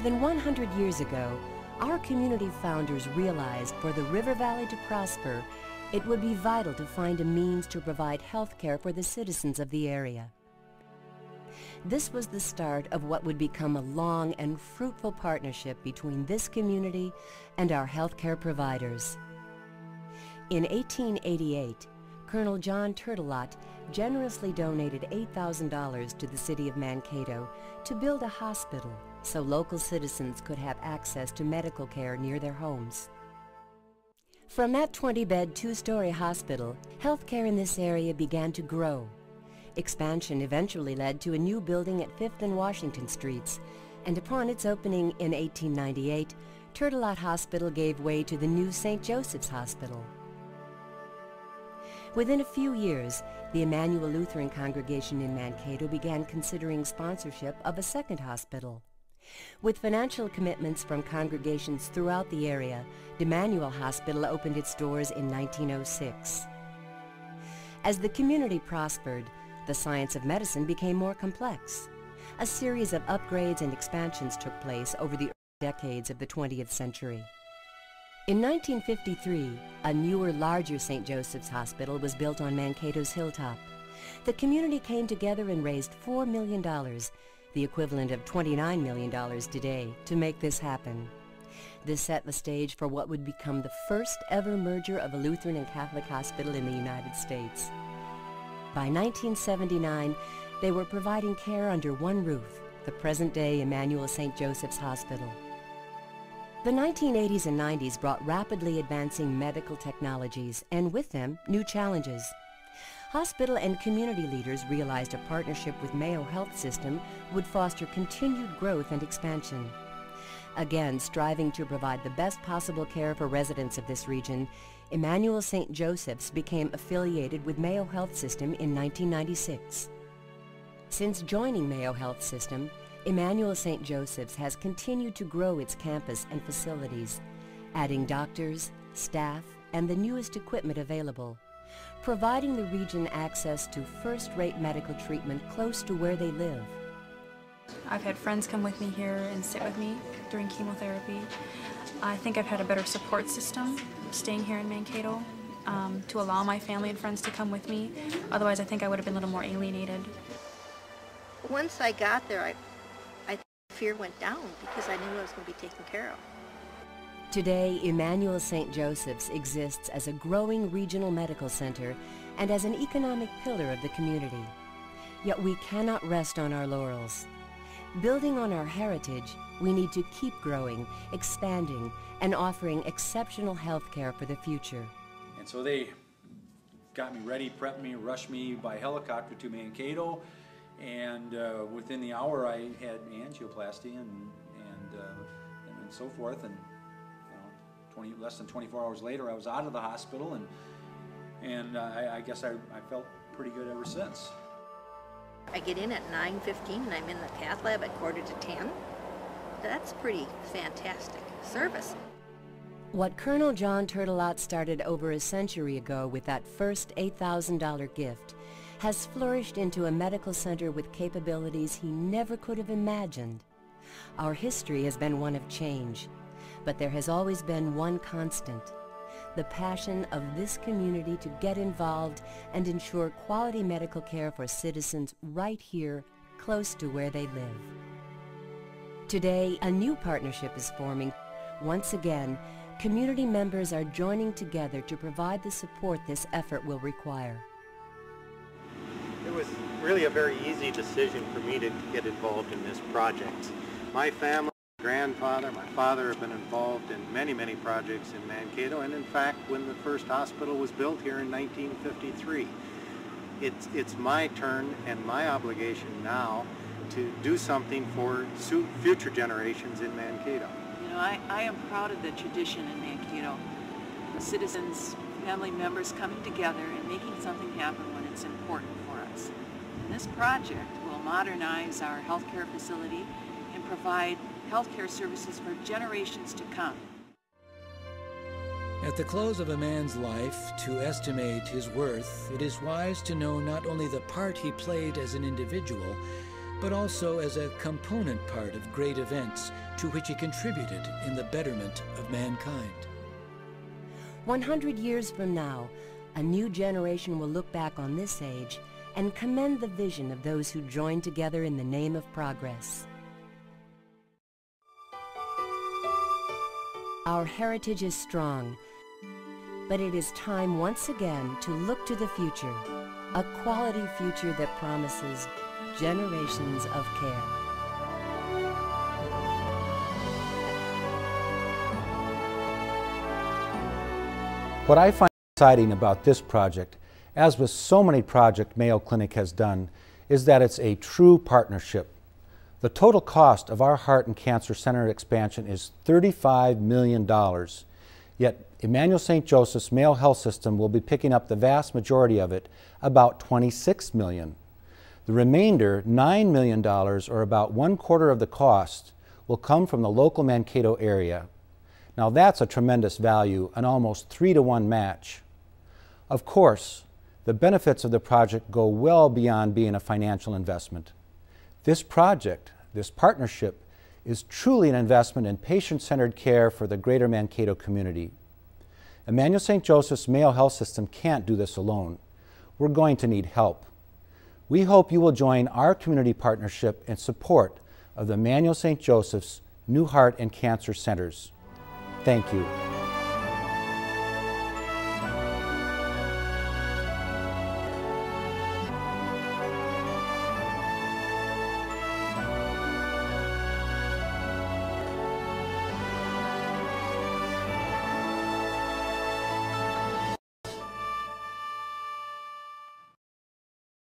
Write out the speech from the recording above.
than 100 years ago, our community founders realized for the River Valley to prosper, it would be vital to find a means to provide health care for the citizens of the area. This was the start of what would become a long and fruitful partnership between this community and our healthcare providers. In 1888, Colonel John Turtelot generously donated $8,000 to the city of Mankato to build a hospital so local citizens could have access to medical care near their homes. From that 20-bed, two-story hospital, healthcare in this area began to grow. Expansion eventually led to a new building at 5th and Washington Streets, and upon its opening in 1898, Turtelot Hospital gave way to the new St. Joseph's Hospital. Within a few years, the Emmanuel Lutheran congregation in Mankato began considering sponsorship of a second hospital. With financial commitments from congregations throughout the area, the Emmanuel Hospital opened its doors in 1906. As the community prospered, the science of medicine became more complex. A series of upgrades and expansions took place over the early decades of the 20th century. In 1953, a newer, larger St. Joseph's Hospital was built on Mankato's hilltop. The community came together and raised $4 million, the equivalent of $29 million today, to make this happen. This set the stage for what would become the first ever merger of a Lutheran and Catholic hospital in the United States. By 1979, they were providing care under one roof, the present-day Emmanuel St. Joseph's Hospital. The 1980s and 90s brought rapidly advancing medical technologies, and with them, new challenges. Hospital and community leaders realized a partnership with Mayo Health System would foster continued growth and expansion. Again, striving to provide the best possible care for residents of this region, Emmanuel St. Joseph's became affiliated with Mayo Health System in 1996. Since joining Mayo Health System, Emmanuel St. Joseph's has continued to grow its campus and facilities, adding doctors, staff, and the newest equipment available, providing the region access to first-rate medical treatment close to where they live. I've had friends come with me here and sit with me during chemotherapy. I think I've had a better support system staying here in Mankato to allow my family and friends to come with me. Otherwise, I think I would have been a little more alienated. Once I got there, I fear went down because I knew I was going to be taken care of. Today, Emmanuel St. Joseph's exists as a growing regional medical center and as an economic pillar of the community. Yet we cannot rest on our laurels. Building on our heritage, we need to keep growing, expanding, and offering exceptional health care for the future. And so they got me ready, prepped me, rushed me by helicopter to Mankato, and within the hour I had angioplasty and so forth, and less than 24 hours later I was out of the hospital, and I guess I felt pretty good ever since. I get in at 9:15 and I'm in the cath lab at 9:45. That's pretty fantastic service. What Colonel John Turtelot started over a century ago with that first $8,000 gift has flourished into a medical center with capabilities he never could have imagined. Our history has been one of change, but there has always been one constant: the passion of this community to get involved and ensure quality medical care for citizens right here, close to where they live. Today, a new partnership is forming. Once again, community members are joining together to provide the support this effort will require. It was really a very easy decision for me to get involved in this project. My family, my grandfather, my father have been involved in many, many projects in Mankato, and in fact, when the first hospital was built here in 1953. It's my turn and my obligation now to do something for future generations in Mankato. You know, I am proud of the tradition in Mankato. The citizens, family members coming together and making something happen when it's important for us. And this project will modernize our healthcare facility and provide healthcare services for generations to come. At the close of a man's life, to estimate his worth, it is wise to know not only the part he played as an individual, but also as a component part of great events to which he contributed in the betterment of mankind. 100 years from now, a new generation will look back on this age and commend the vision of those who joined together in the name of progress. Our heritage is strong, but it is time once again to look to the future, a quality future that promises generations of care. What I find exciting about this project, as with so many projects Mayo Clinic has done, is that it's a true partnership. The total cost of our Heart and Cancer Center expansion is $35 million, yet Emmanuel St. Joseph's Mayo Health System will be picking up the vast majority of it, about $26 million. The remainder, $9 million, or about 1/4 of the cost, will come from the local Mankato area. Now that's a tremendous value, an almost 3-to-1 match. Of course, the benefits of the project go well beyond being a financial investment. This project, this partnership, is truly an investment in patient-centered care for the greater Mankato community. Emmanuel St. Joseph's Mayo Health System can't do this alone. We're going to need help. We hope you will join our community partnership in support of the Emmanuel St. Joseph's new Heart and Cancer Centers. Thank you.